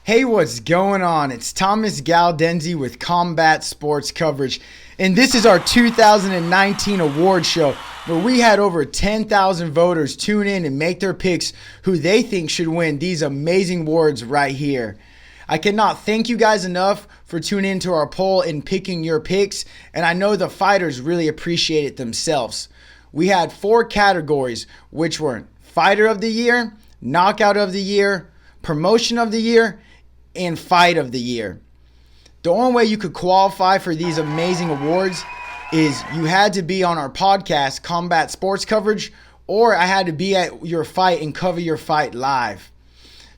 Hey, what's going on? It's Thomas Galdenzi with Combat Sports Coverage, and this is our 2019 award show where we had over 10,000 voters tune in and make their picks who they think should win these amazing awards right here. I cannot thank you guys enough for tuning into our poll and picking your picks, and I know the fighters really appreciate it themselves. We had 4 categories, which were Fighter of the Year, Knockout of the Year, Promotion of the Year, and Fight of the Year. The only way you could qualify for these amazing awards is you had to be on our podcast, Combat Sports Coverage, or I had to be at your fight and cover your fight live.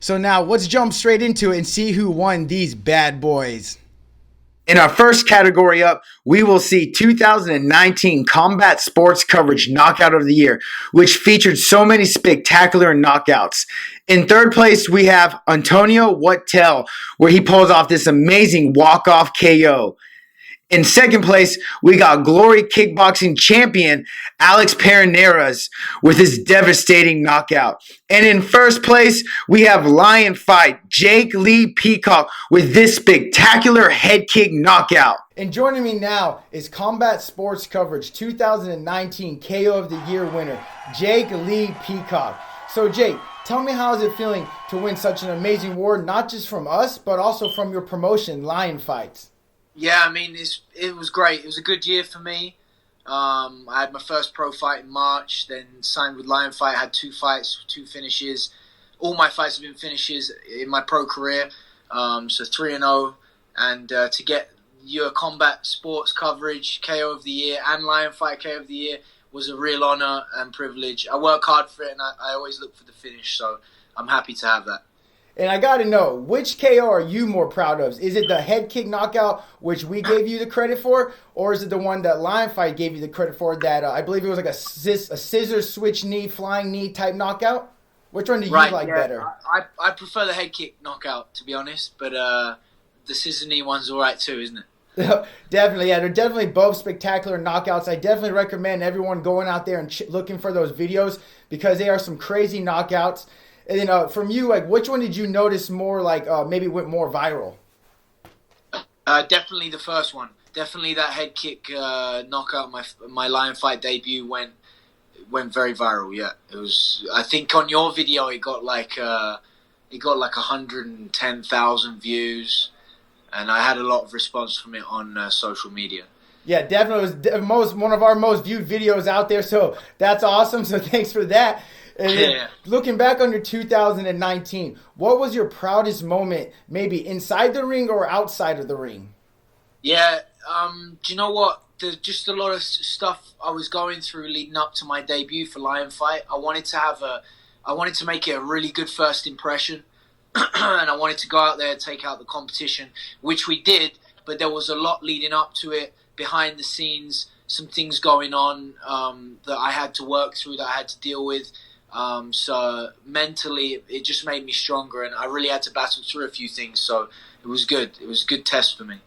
So now let's jump straight into it and see who won these bad boys. In our first category up, we will see 2019 Combat Sports Coverage Knockout of the Year, which featured so many spectacular knockouts. In third place, we have Antonio Wattel, where he pulls off this amazing walk-off KO. In second place, we got Glory Kickboxing champion Alex Pereira's with his devastating knockout. And in first place, we have Lion Fight Jake Lee Peacock with this spectacular head kick knockout. And joining me now is Combat Sports Coverage 2019 KO of the Year winner, Jake Lee Peacock. So Jake, tell me, how is it feeling to win such an amazing award, not just from us, but also from your promotion, Lion Fights? Yeah, I mean, it was great. It was a good year for me. I had my first pro fight in March, then signed with Lion Fight, had 2 fights, 2 finishes. All my fights have been finishes in my pro career, so 3-0. And to get your Combat Sports Coverage KO of the Year and Lion Fight KO of the Year was a real honor and privilege. I work hard for it, and I always look for the finish, so I'm happy to have that. And I got to know, which KO are you more proud of? Is it the head kick knockout, which we gave you the credit for, or is it the one that Lion Fight gave you the credit for that I believe it was like a scissor switch knee, flying knee type knockout? Which one do you like better? I prefer the head kick knockout, to be honest, but the scissor knee one's all right too, isn't it? Definitely, yeah. They're definitely both spectacular knockouts. I definitely recommend everyone going out there and looking for those videos because they are some crazy knockouts. And then from you, like, which one did you notice more, like, maybe went more viral? Definitely the first one. Definitely that head kick knockout. My Lion Fight debut went very viral. Yeah, it was. I think on your video it got like 110,000 views, and I had a lot of response from it on social media. Yeah, definitely, it was one of our most viewed videos out there. So that's awesome. So thanks for that. And then looking back on your 2019, what was your proudest moment, maybe inside the ring or outside of the ring? Yeah, do you know what? There's just a lot of stuff I was going through leading up to my debut for Lion Fight. I wanted to make it a really good first impression, and I wanted to go out there and take out the competition, which we did. But there was a lot leading up to it, behind the scenes, some things going on that I had to work through, that I had to deal with. So mentally, it just made me stronger, and I really had to battle through a few things. So it was good. It was a good test for me.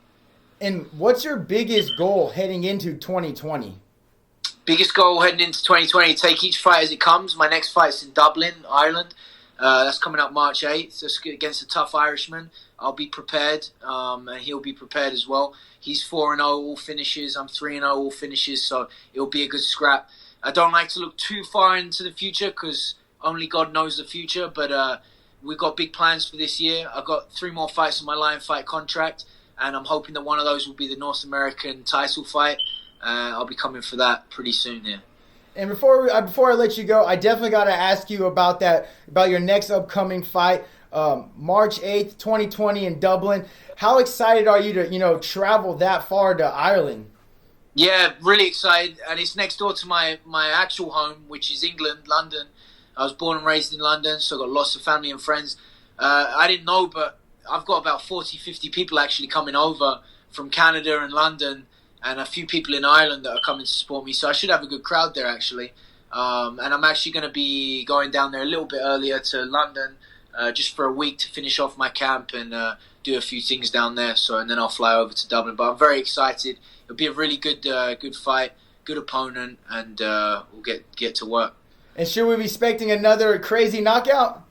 And what's your biggest goal heading into 2020? Biggest goal heading into 2020, take each fight as it comes. My next fight's in Dublin, Ireland. That's coming up March 8th. That's against a tough Irishman. I'll be prepared, and he'll be prepared as well. He's 4-0 all finishes. I'm 3-0 all finishes, so it'll be a good scrap. I don't like to look too far into the future because only God knows the future, but we've got big plans for this year. I've got 3 more fights on my Lion Fight contract, and I'm hoping that one of those will be the North American title fight. I'll be coming for that pretty soon here. And before I let you go, I definitely got to ask you about your next upcoming fight, March 8th, 2020 in Dublin. How excited are you to travel that far to Ireland? Yeah, really excited, and it's next door to my actual home, which is England, London. I was born and raised in London, so I've got lots of family and friends. I didn't know, but I've got about 40, 50 people actually coming over from Canada and London, and a few people in Ireland that are coming to support me, so I should have a good crowd there, actually. And I'm actually going to be going down there a little bit earlier to London, just for a week to finish off my camp and do a few things down there, and then I'll fly over to Dublin. But I'm very excited. It'll be a really good fight, good opponent, and we'll get to work. And should we be expecting another crazy knockout?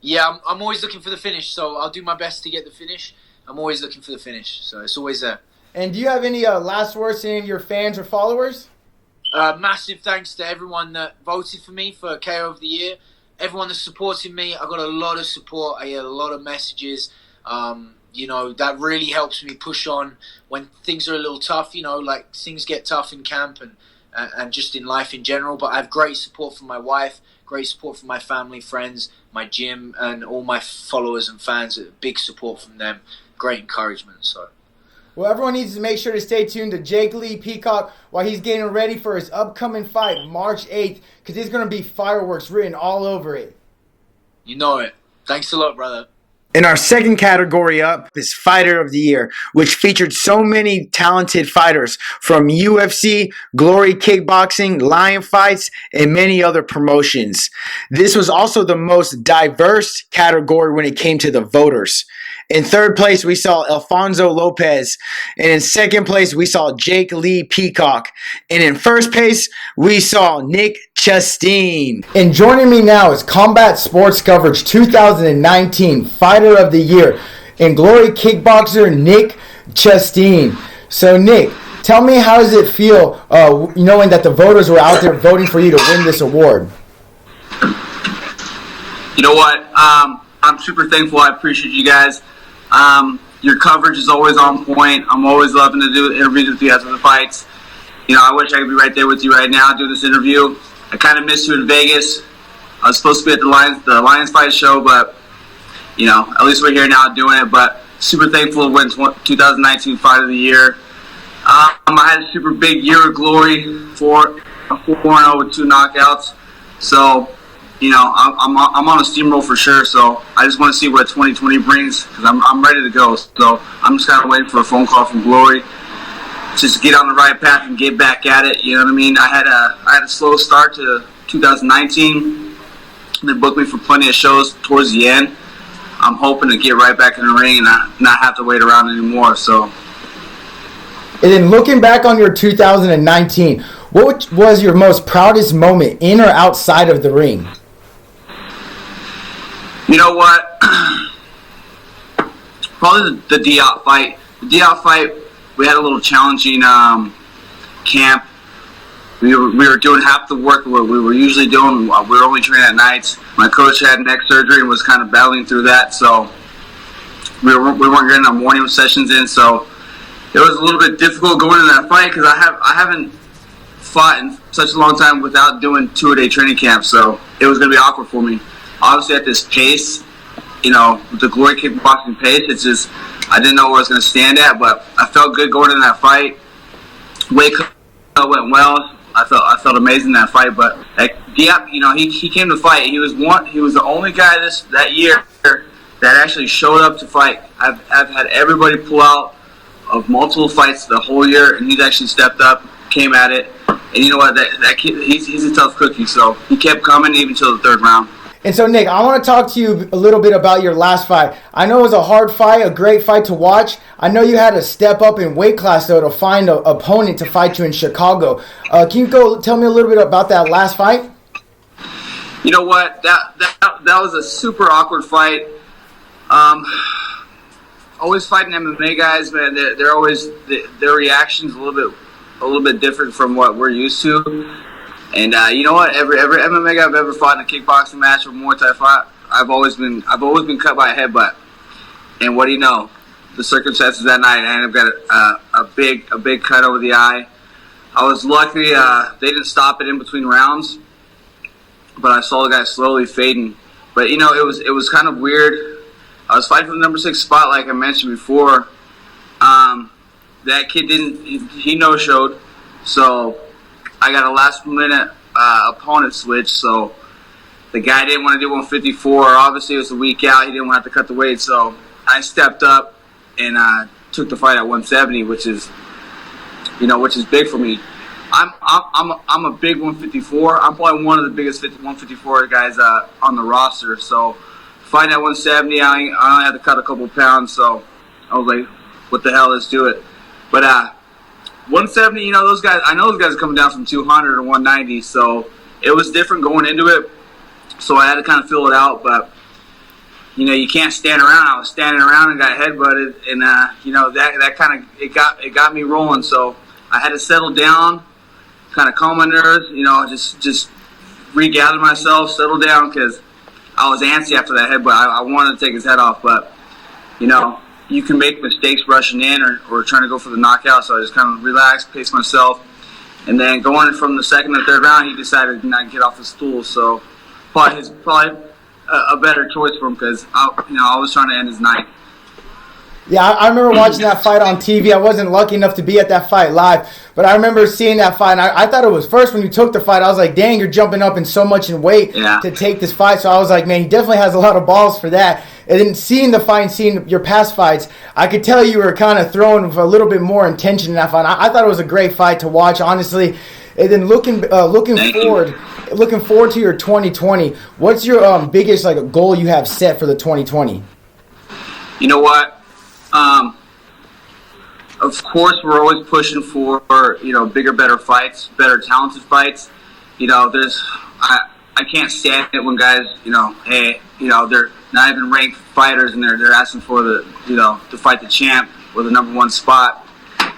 Yeah, I'm always looking for the finish, so I'll do my best to get the finish. I'm always looking for the finish, so it's always there. And do you have any last words to any of your fans or followers? Massive thanks to everyone that voted for me for KO of the Year. Everyone that's supporting me, I got a lot of support. I get a lot of messages. That really helps me push on when things are a little tough. Like things get tough in camp and just in life in general. But I have great support from my wife, great support from my family, friends, my gym, and all my followers and fans. Big support from them. Great encouragement. So. Well, everyone needs to make sure to stay tuned to Jake Lee Peacock while he's getting ready for his upcoming fight, March 8th, because there's going to be fireworks written all over it. You know it. Thanks a lot, brother. In our second category up is Fighter of the Year, which featured so many talented fighters from UFC, Glory Kickboxing, Lion Fights, and many other promotions. This was also the most diverse category when it came to the voters. In third place, we saw Alfonso Lopez. And in second place, we saw Jake Lee Peacock. And in first place, we saw Nick Chasteen. And joining me now is Combat Sports Coverage 2019 Fighter of the Year and Glory Kickboxer Nick Chasteen. So Nick, tell me, how does it feel knowing that the voters were out there voting for you to win this award? You know what? I'm super thankful. I appreciate you guys. Your coverage is always on point. I'm always loving to do interviews with you after the fights. I wish I could be right there with you right now doing this interview. I kind of missed you in Vegas. I was supposed to be at the Lions fight show, but at least we're here now doing it. But super thankful to win 2019 Fight of the Year. I had a super big year of glory, 4-0 with 2 knockouts. So, I'm on a steamroll for sure. So I just want to see what 2020 brings because I'm ready to go. So I'm just kind of waiting for a phone call from Glory, just to get on the right path and get back at it. You know what I mean? I had a slow start to 2019. They booked me for plenty of shows towards the end. I'm hoping to get right back in the ring and not have to wait around anymore. So. And then looking back on your 2019, what was your most proudest moment in or outside of the ring? You know what? Probably the D-Out fight. The D-Out fight, we had a little challenging camp. We were doing half the work we were usually doing. We were only training at nights. My coach had neck surgery and was kind of battling through that, so we weren't getting our morning sessions in. So it was a little bit difficult going into that fight because I haven't fought in such a long time without doing 2-a-day training camps. So it was going to be awkward for me. Obviously, at this pace, with the Glory Kickboxing pace, it's just I didn't know where I was going to stand at, but I felt good going into that fight. Weight cut went well. I felt amazing in that fight, but Diop, he came to fight. He was the only guy that year that actually showed up to fight. I've had everybody pull out of multiple fights the whole year, and he's actually stepped up, came at it, and you know what? That kid, he's a tough cookie. So he kept coming even till the third round. And so, Nick, I want to talk to you a little bit about your last fight. I know it was a hard fight, a great fight to watch. I know you had to step up in weight class, though, to find an opponent to fight you in Chicago. Can you tell me a little bit about that last fight? You know what? That was a super awkward fight. Always fighting MMA guys, man. They're always their reactions a little bit different from what we're used to. And you know what? Every MMA guy I've ever fought in a kickboxing match or Muay Thai fight, I've always been cut by a headbutt. And what do you know? The circumstances that night, I ended up got a big cut over the eye. I was lucky they didn't stop it in between rounds, but I saw the guy slowly fading. But it was kind of weird. I was fighting for the number 6 spot, like I mentioned before. That kid he no-showed, so I got a last-minute opponent switch, so the guy didn't want to do 154. Obviously, it was a week out. He didn't want to cut the weight, so I stepped up and took the fight at 170, which is big for me. I'm a big 154. I'm probably one of the biggest 154 guys on the roster. So fighting at 170, I only had to cut a couple pounds, so I was like, what the hell, let's do it. But 170, those guys are coming down from 200 or 190, so it was different going into it. So I had to kind of fill it out, but you can't stand around. I was standing around and got headbutted, and that kind of it got me rolling. So I had to settle down, kind of calm my nerves, just regather myself, settle down, because I was antsy after that headbutt. I wanted to take his head off, but you can make mistakes rushing in or trying to go for the knockout. So I just kind of relaxed, paced myself, and then going from the second to third round, he decided not to get off the stool. So probably a better choice for him, because I was trying to end his night. Yeah, I remember watching that fight on TV. I wasn't lucky enough to be at that fight live, but I remember seeing that fight, and I thought it was first when you took the fight. I was like, dang, you're jumping up in so much in weight to take this fight. So I was like, man, he definitely has a lot of balls for that. And then seeing the fight and seeing your past fights, I could tell you were kind of throwing a little bit more intention in that fight. I thought it was a great fight to watch, honestly. And then looking forward to your 2020, what's your biggest goal you have set for the 2020? You know what? Of course, we're always pushing for bigger, better fights, better, talented fights. I can't stand it when guys, they're not even ranked fighters and they're asking for to fight the champ or the number one spot,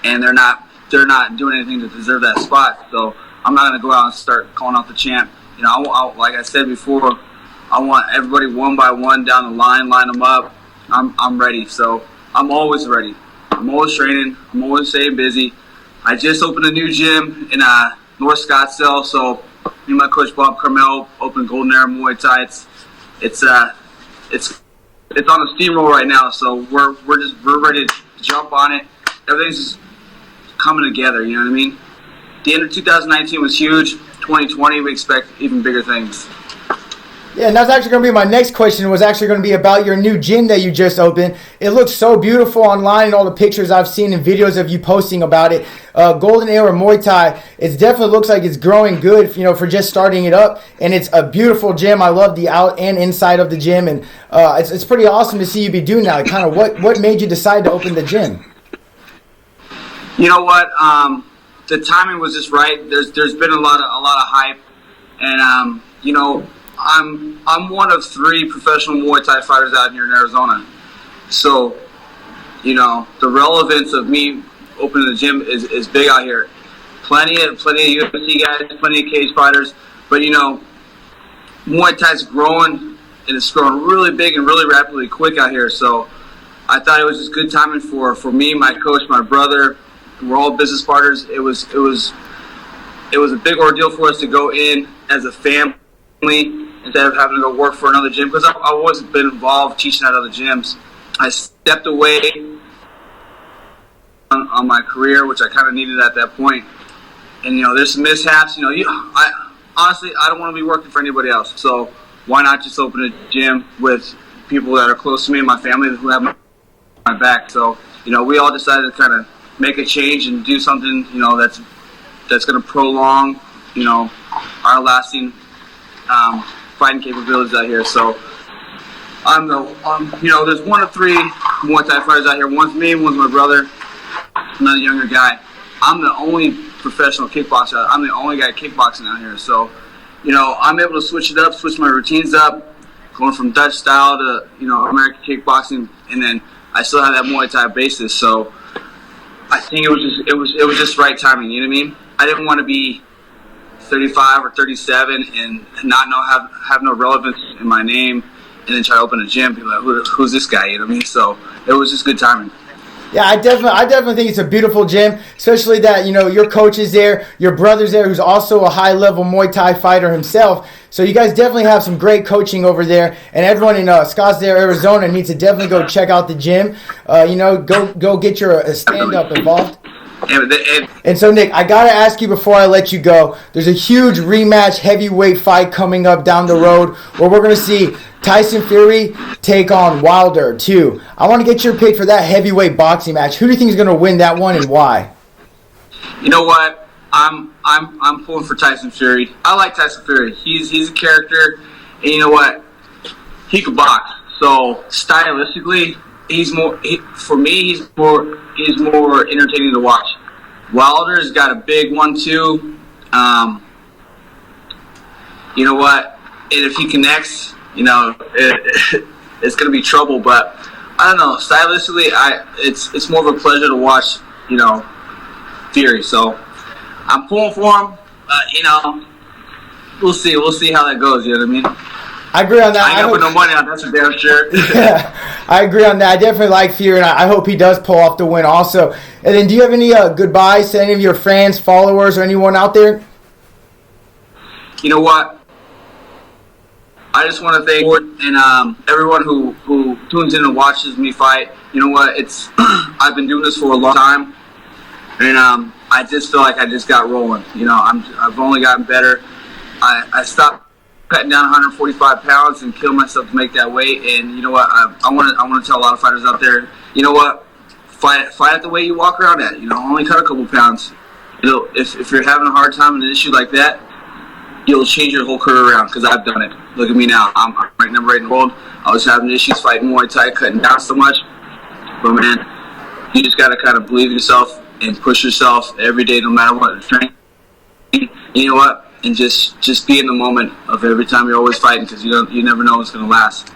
and they're not doing anything to deserve that spot. So I'm not going to go out and start calling out the champ. Like I said before, I want everybody one by one down the line them up. I'm ready. So I'm always ready. I'm always training. I'm always staying busy. I just opened a new gym in North Scottsdale. So me and my coach Bob Carmel opened Golden Era Muay Thai. It's on a steamroll right now. So we're ready to jump on it. Everything's just coming together. You know what I mean? The end of 2019 was huge. 2020 we expect even bigger things. Yeah, and that's actually going to be my next question, was actually going to be about your new gym that you just opened. It looks so beautiful online, and all the pictures I've seen and videos of you posting about it. Golden Era Muay Thai, it definitely looks like it's growing good, for just starting it up. And it's a beautiful gym. I love the out and inside of the gym, and it's pretty awesome to see you be doing that. Kind of what made you decide to open the gym? You know what? The timing was just right. There's been a lot of hype, and I'm one of 3 professional Muay Thai fighters out here in Arizona. So, the relevance of me opening the gym is big out here. Plenty of UFC guys, plenty of cage fighters, but Muay Thai's growing, and it's growing really big and really rapidly quick out here. So, I thought it was just good timing for me, my coach, my brother. We're all business partners. It was a big ordeal for us to go in as a family instead of having to go work for another gym, because I've always been involved teaching at other gyms. I stepped away on my career, which I kind of needed at that point. And there's some mishaps. Honestly, I don't want to be working for anybody else. So why not just open a gym with people that are close to me and my family who have my back? So we all decided to kind of make a change and do something that's going to prolong our lasting fighting capabilities out here. So there's 1 of 3 Muay Thai fighters out here. One's me, one's my brother, another younger guy. I'm the only professional kickboxer. I'm the only guy kickboxing out here. So I'm able to switch it up, switch my routines up, going from Dutch style to American kickboxing, and then I still have that Muay Thai basis. So I think it was just right timing. You know what I mean? I didn't want to be 35 or 37 and not have no relevance in my name, and then try to open a gym. People are like, who's this guy? You know what I mean? So it was just good timing. Yeah, I definitely think it's a beautiful gym, especially that your coach is there, your brother's there, who's also a high-level Muay Thai fighter himself. So you guys definitely have some great coaching over there, and everyone in Scottsdale, Arizona, needs to definitely go check out the gym. Go get your stand-up involved. And so, Nick, I got to ask you before I let you go, there's a huge rematch heavyweight fight coming up down the road where we're going to see Tyson Fury take on Wilder, too. I want to get your pick for that heavyweight boxing match. Who do you think is going to win that one, and why? You know what? I'm pulling for Tyson Fury. I like Tyson Fury. He's a character, and you know what? He can box. So stylistically, he's more entertaining to watch. Wilder's got a big 1-2. You know what? And if he connects, it's going to be trouble. But I don't know. Stylistically, it's more of a pleasure to watch, Fury. So I'm pulling for him. But, we'll see. We'll see how that goes. You know what I mean? I agree on that. I ain't got put no money on that, for damn sure. Yeah, I agree on that. I definitely like Fury, and I hope he does pull off the win also. And then do you have any goodbyes to any of your fans, followers, or anyone out there? You know what? I just want to thank and everyone who tunes in and watches me fight. You know what? I've been doing this for a long time, and I just feel like I just got rolling. I've only gotten better. I stopped cutting down 145 pounds and killed myself to make that weight. And you know what? I want to tell a lot of fighters out there. You know what? Fight it the way you walk around at. Only cut a couple pounds. If you're having a hard time in an issue like that, you'll change your whole career around, because I've done it. Look at me now. I'm ranked number 8 in the world. I was having issues fighting Muay Thai, cutting down so much. But, man, you just got to kind of believe in yourself and push yourself every day, no matter what. Train. You know what? And just be in the moment of every time you're always fighting, because you never know what's going to last.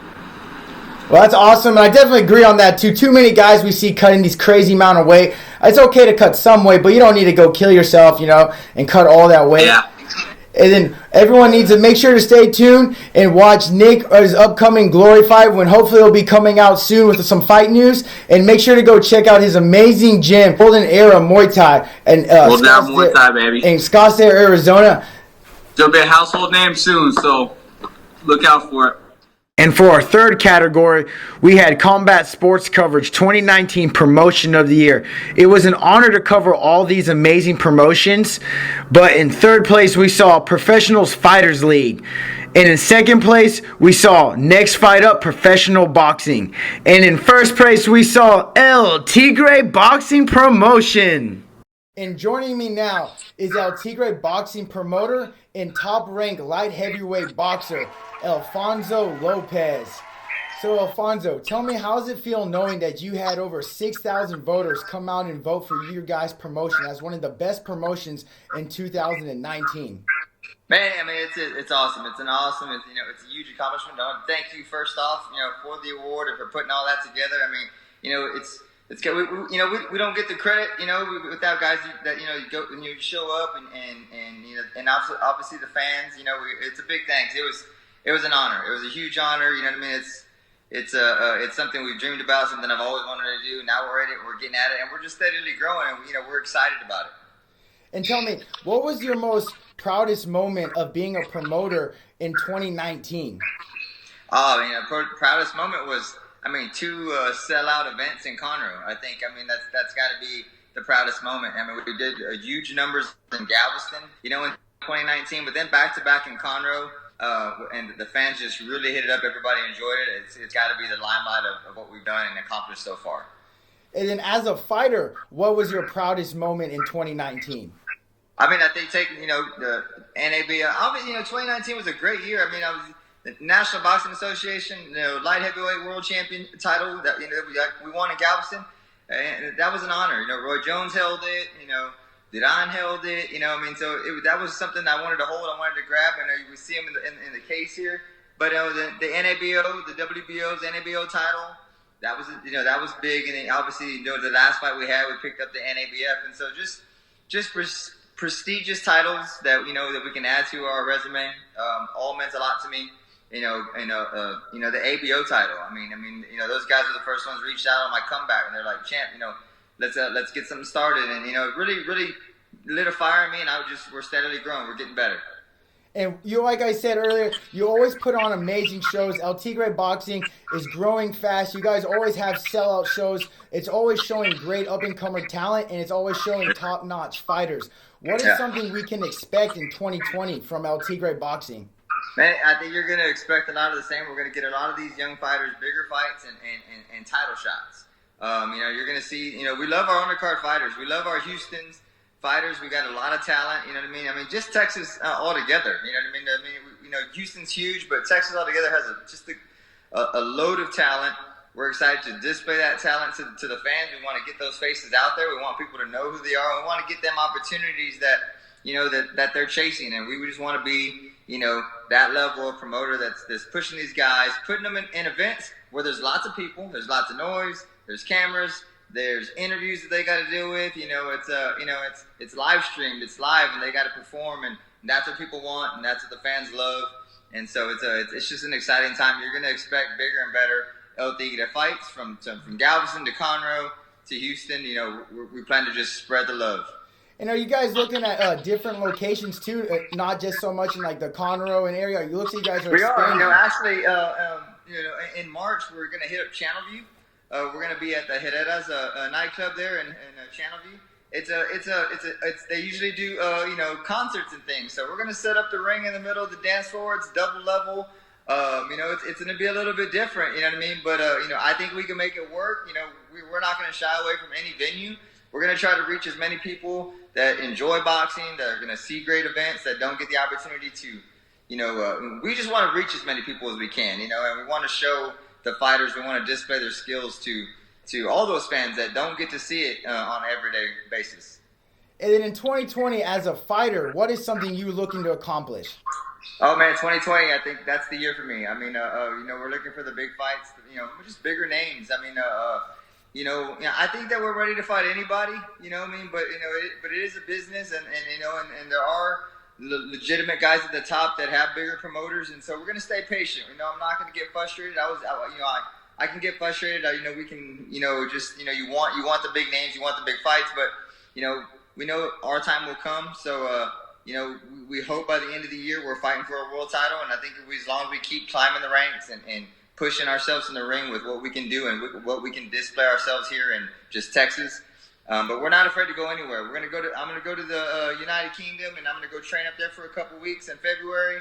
Well, that's awesome, and I definitely agree on that, too. Too many guys we see cutting these crazy amount of weight. It's okay to cut some weight, but you don't need to go kill yourself, and cut all that weight. Yeah. And then everyone needs to make sure to stay tuned and watch Nick's upcoming Glory fight, when hopefully it'll be coming out soon with some fight news. And make sure to go check out his amazing gym, Golden Era Muay Thai, and Muay Thai, baby, in Scottsdale, Arizona. It'll be a household name soon, so look out for it. And for our third category, we had Combat Sports Coverage 2019 Promotion of the Year. It was an honor to cover all these amazing promotions, but in third place, we saw Professionals Fighters League. And in second place, we saw Next Fight Up Professional Boxing. And in first place, we saw El Tigre Boxing Promotion. And joining me now is El Tigre Boxing Promoter and top-ranked light heavyweight boxer, Alfonso Lopez. So, Alfonso, tell me, how does it feel knowing that you had over 6,000 voters come out and vote for your guys' promotion as one of the best promotions in 2019? Man, I mean, it's awesome. It's a huge accomplishment. Thank you first off, for the award and for putting all that together. I mean, it's good. We don't get the credit, without guys that you go and you show up and obviously the fans. It's a big thanks. It was an honor. It was a huge honor. You know what I mean? It's something we've dreamed about, something I've always wanted to do. Now we're at it. We're getting at it, and we're just steadily growing. And we're excited about it. And tell me, what was your most proudest moment of being a promoter in 2019? Proudest moment was, two sellout events in Conroe. I think, that's got to be the proudest moment. We did huge numbers in Galveston, in 2019, but then back-to-back in Conroe, and the fans just really hit it up. Everybody enjoyed it. It's got to be the limelight of what we've done and accomplished so far. And then as a fighter, what was your proudest moment in 2019? I think taking, the NABO, obviously, 2019 was a great year. I was the National Boxing Association, light heavyweight world champion title that, we won in Galveston. And that was an honor. Roy Jones held it, Duran held it, so that was something I wanted to hold, I wanted to grab, and we see him in the case here. But the NABO, the WBO's NABO title, that was big. And then obviously, the last fight we had, we picked up the NABF, and so just prestigious titles that that we can add to our resume. All meant a lot to me. The ABO title. Those guys were the first ones reached out on my comeback, and they're like, "Champ, let's get something started." And really lit a fire in me, and we're steadily growing. We're getting better. And like I said earlier, you always put on amazing shows. El Tigre Boxing is growing fast. You guys always have sellout shows. It's always showing great up-and-comer talent, and it's always showing top-notch fighters. What is something we can expect in 2020 from El Tigre Boxing? Man, I think you're going to expect a lot of the same. We're going to get a lot of these young fighters, bigger fights, and title shots. You're going to see, we love our undercard fighters. We love our Houston's fighters. We got a lot of talent, just Texas altogether, Houston's huge, but Texas altogether has a load of talent. We're excited to display that talent to the fans. We want to get those faces out there. We want people to know who they are. We want to get them opportunities that, that they're chasing. And we just want to be, that level of promoter that's pushing these guys, putting them in events where there's lots of people, there's lots of noise, there's cameras, there's interviews that they got to deal with. It's live streamed, it's live, and they got to perform, and that's what people want, and that's what the fans love. And so it's just an exciting time. You're going to expect bigger and better El Tigre fights from Galveston to Conroe to Houston. We plan to just spread the love. And are you guys looking at different locations too, not just so much in like the Conroe and area? It looks like you guys are expanding. We are. Actually, in March we're going to hit up Channelview. We're going to be at the Herrera's nightclub there in Channelview. They usually do concerts and things. So we're going to set up the ring in the middle of the dance floor. It's double level. It's going to be a little bit different. You know what I mean? But I think we can make it work. We're not going to shy away from any venue. We're going to try to reach as many people that enjoy boxing, that are going to see great events, that don't get the opportunity to, we just want to reach as many people as we can, and we want to show the fighters, we want to display their skills to all those fans that don't get to see it on an everyday basis. And then in 2020, as a fighter, what is something you're looking to accomplish? Oh man, 2020, I think that's the year for me. I mean, we're looking for the big fights, just bigger names. I mean, I think that we're ready to fight anybody, but it is a business, and there are legitimate guys at the top that have bigger promoters, and so we're going to stay patient. I'm not going to get frustrated. I can get frustrated. We can, you want the big names, you want the big fights, but we know our time will come. So we hope by the end of the year we're fighting for a world title, and I think as long as we keep climbing the ranks and pushing ourselves in the ring with what we can do and what we can display ourselves here in just Texas. But we're not afraid to go anywhere. I'm going to go to the United Kingdom, and I'm going to go train up there for a couple weeks in February.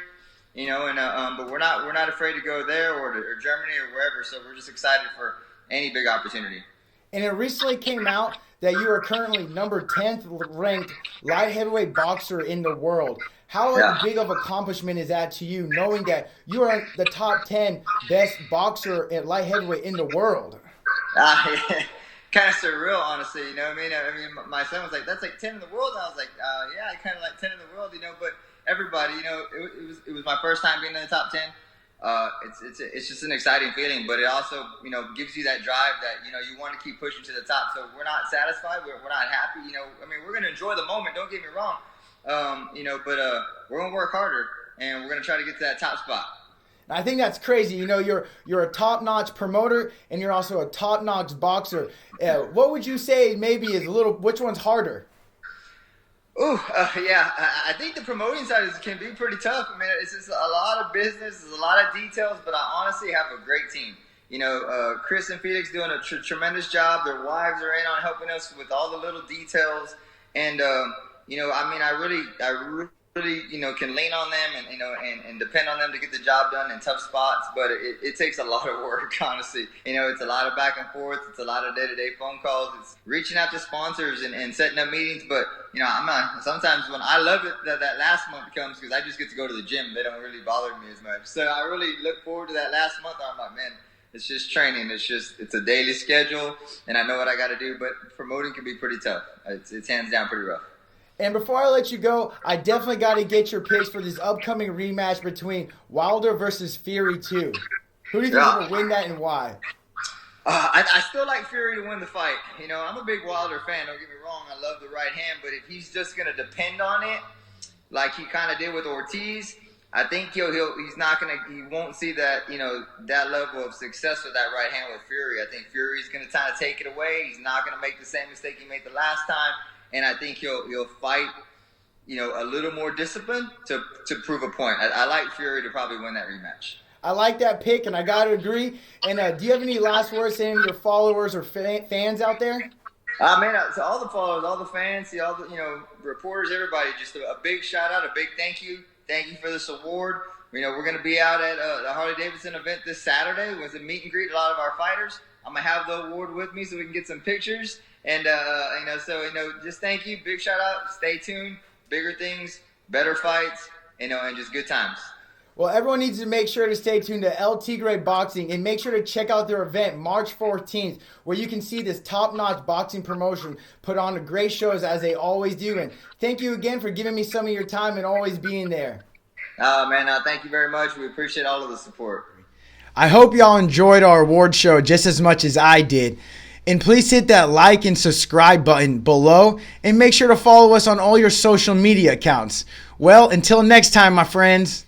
But we're not afraid to go there or Germany or wherever. So we're just excited for any big opportunity. And it recently came out that you are currently number 10th ranked light heavyweight boxer in the world. How big of accomplishment is that to you, knowing that you are the top 10 best boxer at light heavyweight in the world? Kind of surreal, honestly. I mean, my son was like, "That's like 10 in the world," and I was like, "Yeah, I kind of like 10 in the world," But everybody, it was my first time being in the top 10. It's just an exciting feeling, but it also gives you that drive that you want to keep pushing to the top. So we're not satisfied. We're not happy. We're going to enjoy the moment. Don't get me wrong. But we're going to work harder, and we're going to try to get to that top spot. I think that's crazy. You're a top-notch promoter, and you're also a top-notch boxer. What would you say maybe is which one's harder? I think the promoting side can be pretty tough. I mean, it's just a lot of business, there's a lot of details, but I honestly have a great team. Chris and Felix doing a tremendous job. Their wives are in on helping us with all the little details, and I really can lean on them and depend on them to get the job done in tough spots. But it takes a lot of work, honestly. It's a lot of back and forth. It's a lot of day-to-day phone calls. It's reaching out to sponsors and setting up meetings. But sometimes when I love it that last month comes, because I just get to go to the gym. They don't really bother me as much. So I really look forward to that last month. I'm like, man, it's just training. It's a daily schedule, and I know what I got to do. But promoting can be pretty tough. It's hands down pretty rough. And before I let you go, I definitely got to get your picks for this upcoming rematch between Wilder versus Fury 2. Who do you think will win that and why? I still like Fury to win the fight. I'm a big Wilder fan. Don't get me wrong. I love the right hand. But if he's just going to depend on it, like he kind of did with Ortiz, I think he won't see that, that level of success with that right hand with Fury. I think Fury's going to kind of take it away. He's not going to make the same mistake he made the last time. And I think he'll fight, a little more discipline to prove a point. I like Fury to probably win that rematch. I like that pick, and I got to agree. And do you have any last words saying to your followers or fans out there? To all the followers, all the fans, all the reporters, everybody, just a big shout out, a big thank you. Thank you for this award. We're going to be out at the Harley-Davidson event this Saturday with a meet and greet a lot of our fighters. I'm going to have the award with me so we can get some pictures. And, just thank you. Big shout out. Stay tuned. Bigger things, better fights, and just good times. Well, everyone needs to make sure to stay tuned to El Tigre Boxing and make sure to check out their event March 14th, where you can see this top-notch boxing promotion put on great shows as they always do. And thank you again for giving me some of your time and always being there. Man, thank you very much. We appreciate all of the support. I hope y'all enjoyed our award show just as much as I did. And please hit that like and subscribe button below. And make sure to follow us on all your social media accounts. Well, until next time, my friends.